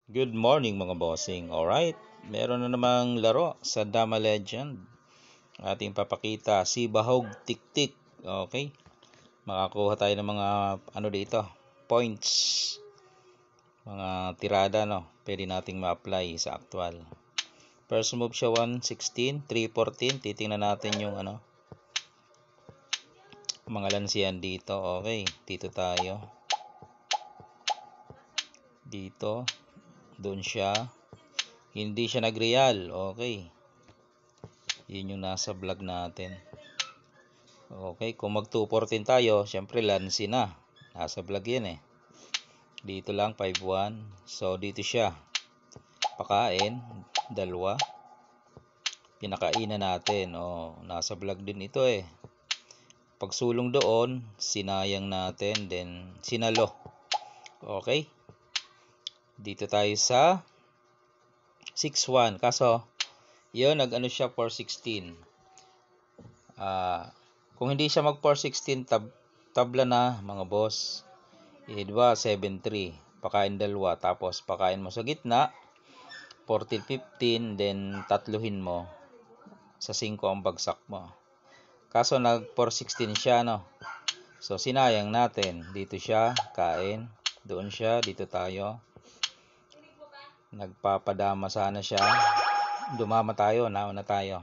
Good morning mga bossing. Alright, meron na namang laro sa Dama Legend. Ating papakita si Bahog Tiktik. Okay, makakuha tayo ng mga ano dito, points, mga tirada, no, pwede nating ma-apply sa actual. First move siya 116, 314. Titingnan natin yung mga lansiyan dito. Okay, dito tayo, dito, doon siya, hindi siya nag-real. Okay, yun yung nasa vlog natin. Okay, kung mag 214 tayo, syempre lansi na. Nasa vlog yan eh. Dito lang 51. So dito siya, pakain, dalawa. Pinakainan natin. Nasa vlog din ito eh. Pagsulong doon, sinayang natin, then sinalo. Okay, dito tayo sa 61. Kaso yun, nag-ano siya 416. Kung hindi siya mag 416, tabla na mga boss. Diba 7-3, pakain dalawa, tapos pakain mo sa gitna 14-15, then tatluhin mo sa 5 ang bagsak mo. Kaso nag 416 siya, no, so sinayang natin. Dito siya kain, doon siya, dito tayo, nagpapadama sana siya, dumama tayo, nauna tayo.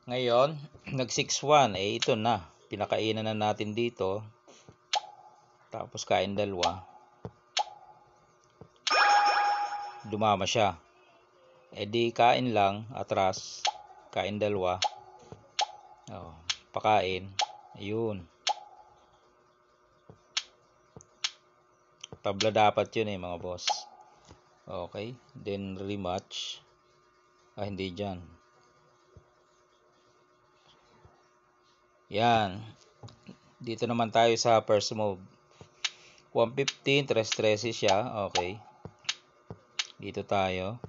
Ngayon nag 6-1, ito na, pinakainan na natin dito, tapos kain dalawa, dumama siya. Di kain lang, atras, kain dalawa, pakain, ayun. Tabla dapat yun eh mga boss. Okay, then rematch. Hindi dyan. Yan, dito naman tayo sa first move 115, 3-13 siya. Okay, dito tayo,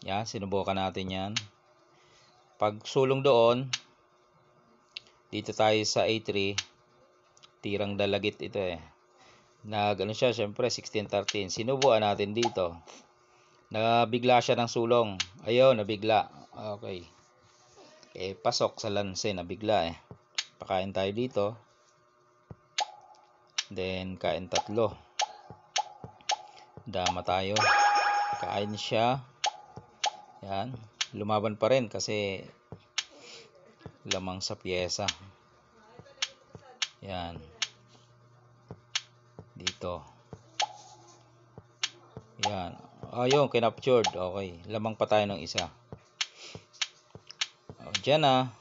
yan, sinubukan natin yan. Pag sulong doon, dito tayo sa A3, tirang dalagit ito eh. Nagano siya, syempre 16-13. Sinubukan natin dito, nabigla siya ng sulong. Ayun, nabigla. Okay, pasok sa lanse, nabigla eh. Pakain tayo dito, then kain tatlo, dama tayo, kain siya. Yan, lumaban pa rin kasi lamang sa pyesa. Yan, dito, yan, ayun, kinaptured. Okay, lamang pa tayo ng isa. Diyan na,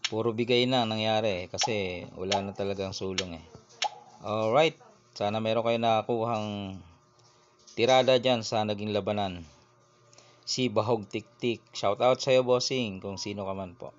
puro bigay na nangyari kasi wala na talagang sulong eh. Alright, sana meron kayo nakakuhang tirada dyan sa naging labanan. Si Bahog Tiktik. Shout out sa'yo bossing, kung sino ka man po.